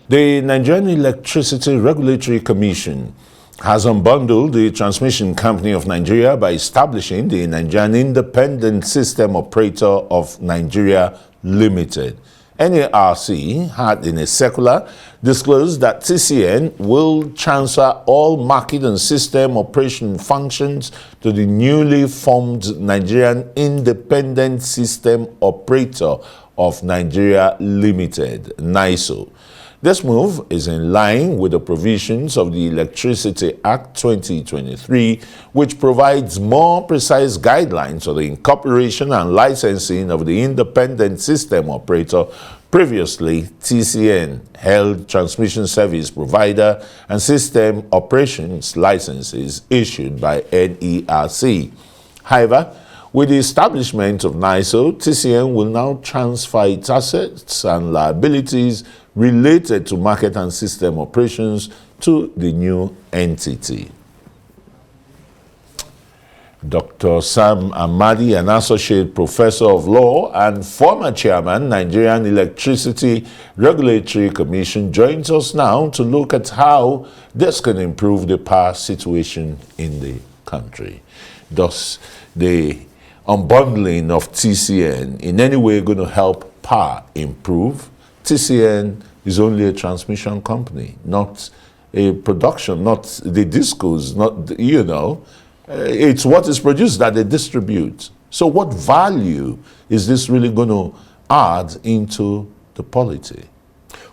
The Nigerian Electricity Regulatory Commission has unbundled the Transmission Company of Nigeria by establishing the Nigerian Independent System Operator of Nigeria Limited. NERC had, in a circular, disclosed that TCN will transfer all market and system operation functions to the newly formed Nigerian Independent System Operator of Nigeria Limited, NISO. This move is in line with the provisions of the Electricity Act 2023, which provides more precise guidelines for the incorporation and licensing of the independent system operator, previously TCN, held transmission service provider and system operations licenses issued by NERC. However, with the establishment of NISO, TCN will now transfer its assets and liabilities related to market and system operations to the new entity. Dr. Sam Amadi, an associate professor of law and former chairman, Nigerian Electricity Regulatory Commission, joins us now to look at how this can improve the power situation in the country. Thus, the unbundling of TCN in any way going to help power improve? TCN is only a transmission company, not a production, not the discos, not, you know, it's what is produced that they distribute. So what value is this really going to add into the polity?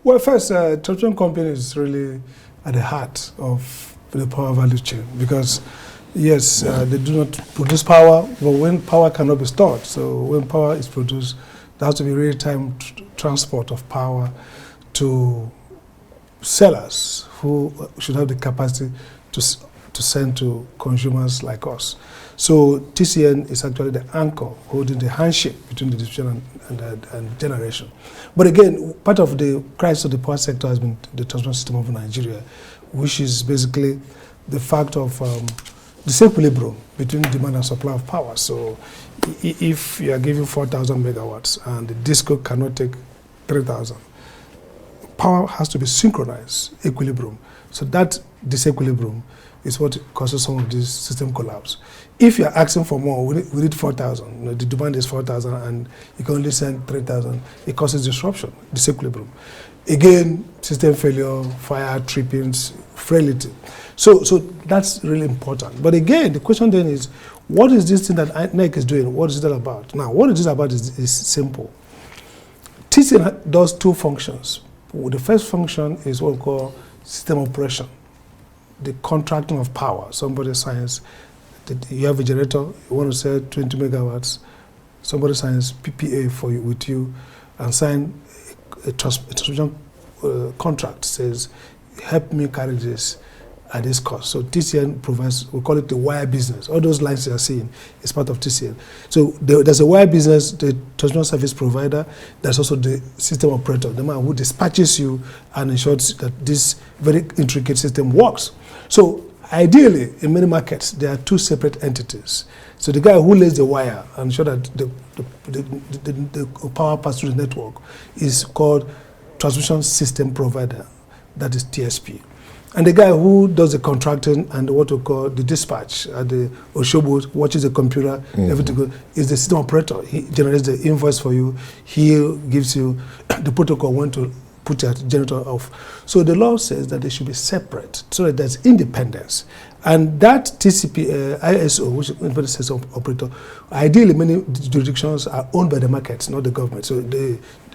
Well, first, transmission company is really at the heart of the power value chain because, yes, they do not produce power, but when power cannot be stored, so when power is produced, there has to be real-time transport of power to sellers who should have the capacity to send to consumers like us. So TCN is actually the anchor holding the handshake between the distribution and generation. But again, part of the crisis of the power sector has been the transmission system of Nigeria, which is basically the fact of disequilibrium between demand and supply of power. So if you are giving 4,000 megawatts and the DISCO cannot take 3,000, power has to be synchronized, equilibrium. So that disequilibrium is what causes some of this system collapse. If you are asking for more, we need 4,000. You know, the demand is 4,000 and you can only send 3,000. It causes disruption, disequilibrium. Again, system failure, fire, trippings, frailty. So that's really important. But again, the question then is, what is this thing that NERC is doing? What is it all about? Now, what it is about is simple. TCN does two functions. The first function is what we call system operation, the contracting of power. Somebody signs, you have a generator, you want to sell 20 megawatts, somebody signs PPA for you, with you, and sign a transmission contract, says, help me carry this at this cost. So TCN provides, we call it the wire business. All those lines you are seeing is part of TCN. So there's a wire business, the transmission service provider, there's also the system operator, the man who dispatches you and ensures that this very intricate system works. So ideally, in many markets, there are two separate entities. So the guy who lays the wire and ensures that the power passes through the network is called transmission system provider, that is TSP. And the guy who does the contracting and what we call the dispatch at the Oshobo, watches the computer, everything goes, is the system operator. He generates the invoice for you. He gives you the protocol when to put your generator off. So the law says that they should be separate so that there's independence. And that TCP, ISO, which is independent system operator, ideally many jurisdictions are owned by the markets, not the government. So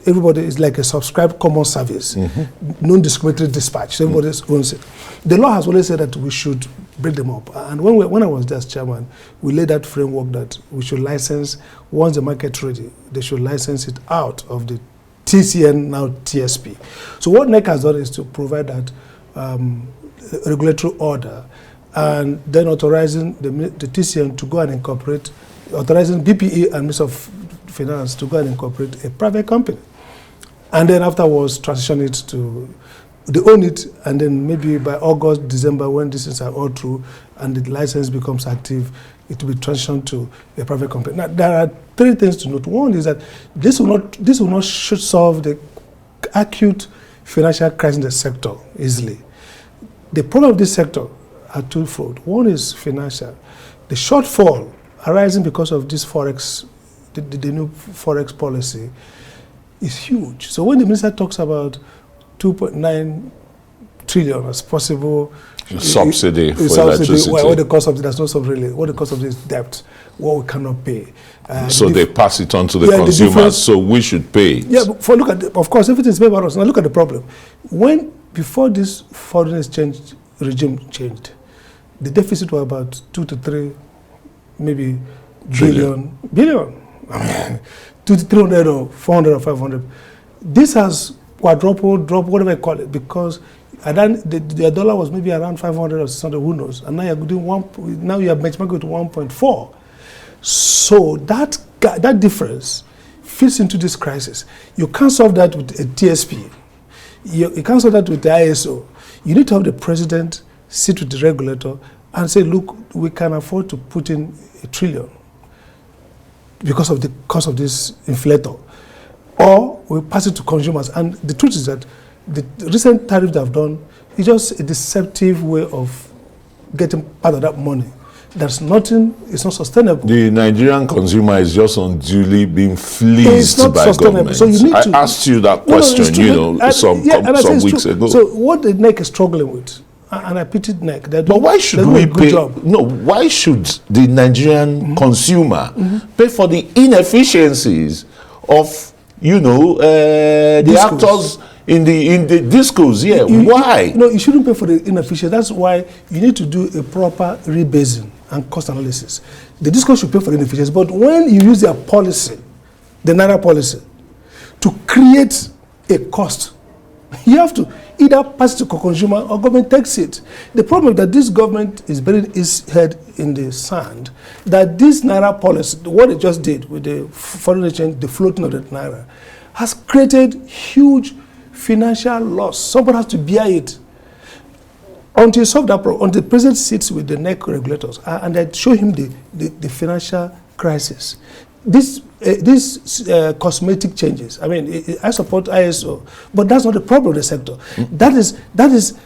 everybody is like a subscribed common service, non-discriminatory dispatch. So everybody owns it. The law has always said that we should break them up. And when I was there as chairman, we laid that framework that we should license, once the market's ready, they should license it out of the TCN, now TSP. So what NERC has done is to provide that regulatory order and then authorizing the TCN to go and incorporate, authorizing PPA and Minister of Finance to go and incorporate a private company. And then afterwards transition it to, they own it, and then maybe by August, December, when these things are all through and the license becomes active, it will be transitioned to a private company. Now, there are three things to note. One is that this will not should solve the acute financial crisis in the sector easily. The problem of this sector are twofold. One is financial. The shortfall arising because of this forex, the new forex policy, is huge. So when the minister talks about 2.9 trillion as possible subsidy for electricity, what the cost of it, that's not subsidy. What the cost of this debt, what we cannot pay. So they pass it on to the consumers. So we should pay. Yeah, but look at of course everything is paid by us. Now look at the problem. Before this foreign exchange regime changed, the deficit was about 2 to 3, maybe billion. I mean, 2 to 300 or 400 or 500. This has quadrupled, dropped, whatever you call it, because the dollar was maybe around 500 or 600, who knows? And now you're doing now you are benchmarking to 1.4. So that difference fits into this crisis. You can't solve that with a TSP. You can't solve that with the ISO. You need to have the president sit with the regulator and say, look, we can afford to put in $1 trillion because of the cost of this inflator. Or we pass it to consumers. And the truth is that the recent tariff they've done is just a deceptive way of getting part of that money. There's nothing, it's not sustainable. The Nigerian consumer is just unduly being fleeced by government. So you need I asked you that question, some weeks ago. So what the NERC is struggling with, and I pitied NERC. But why should we pay? No, why should the Nigerian consumer pay for the inefficiencies of, the actors in the discos? Yeah, why? No, you shouldn't pay for the inefficiency. That's why you need to do a proper rebasing and cost analysis. The discos should pay for the inefficiency, but when you use their policy, the Naira policy, to create a cost, you have to either pass it to consumer or government takes it. The problem is that this government is burying its head in the sand, that this Naira policy, what it just did with the foreign exchange, the floating of the Naira, has created huge financial loss. Somebody has to bear it. Until you solve that problem, until the president sits with the NERC regulators and they show him the financial crisis. These cosmetic changes, I mean, I support ISO, but that's not the problem of the sector. That is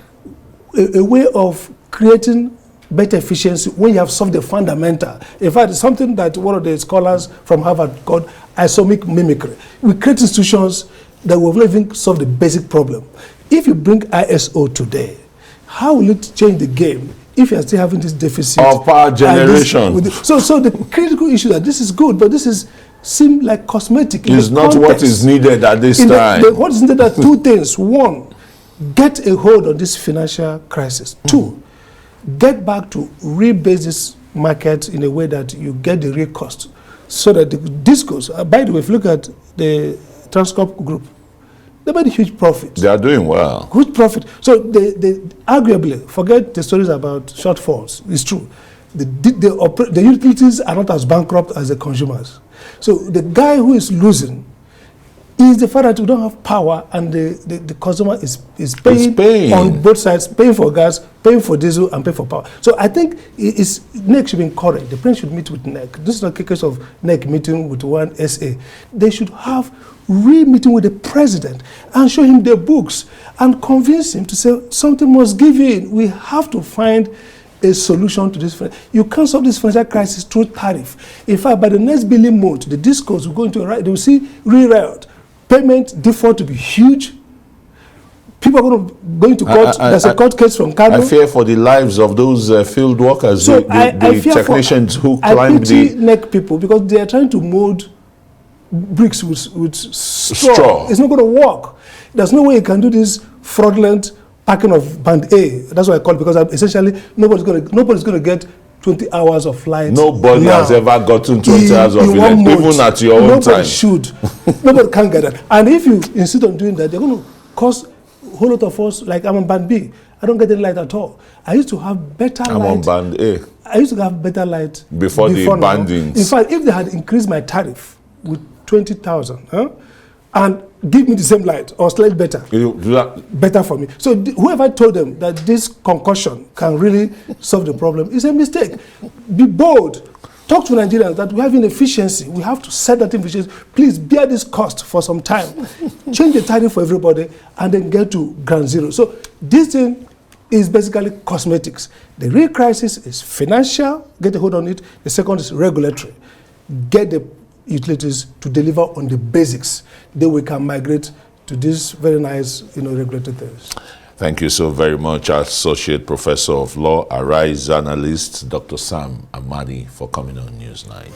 a way of creating better efficiency when you have solved the fundamental. In fact, it's something that one of the scholars from Harvard called isomic mimicry. We create institutions that will not even solve the basic problem. If you bring ISO today, how will it change the game if you are still having this deficit of power generation? So the critical issue that this is good, but this seems like cosmetic. It's not what is needed at this time. What is needed are two things. One, get a hold on this financial crisis. Two, get back to rebase this market in a way that you get the real cost, so that the discos. By the way, if you look at the Transcorp group, they made a huge profit. They are doing well. Good profit. So they arguably, forget the stories about shortfalls. It's true. The utilities are not as bankrupt as the consumers. So the guy who is losing is the fact that we don't have power, and the consumer is paying on both sides, paying for gas, paying for diesel, and paying for power. So I think NERC should be encouraged. The president should meet with NERC. This is not a case of NERC meeting with one SA. They should have re-meeting with the president and show him the books and convince him to say something must give in. We have to find a solution to this. You can't solve this financial crisis through tariff. In fact, by the next billing month, the discos will go into a riot. They will see re-riot. Payment default to be huge. People are going to court. There's a court case from Kano. I fear for the lives of those field workers, so the technicians who climbed the... I pity NERC people because they are trying to mold bricks with straw. It's not going to work. There's no way you can do this fraudulent packing of band A. That's what I call it, because essentially nobody's going to get 20 hours of flight. Nobody has ever gotten 20 hours of flight, even at your own time. Nobody should. Nobody can get that. And if you insist on doing that, they're going to cost a whole lot of us. Like I'm on band B. I don't get any light at all. I used to have better light. I'm on band A. I used to have better light before the bandings. In fact, if they had increased my tariff with 20,000, and give me the same light or slightly better. You do that. Better for me. So whoever told them that this concussion can really solve the problem is a mistake. Be bold. Talk to Nigerians that we have inefficiency. We have to set that inefficiency. Please bear this cost for some time. Change the tariff for everybody and then get to ground zero. So this thing is basically cosmetics. The real crisis is financial, get a hold on it. The second is regulatory. Get the utilities to deliver on the basics. Then we can migrate to these very nice, regulated things. Thank you so very much, Associate Professor of Law, Arise Analyst, Dr. Sam Amadi, for coming on Newsnight.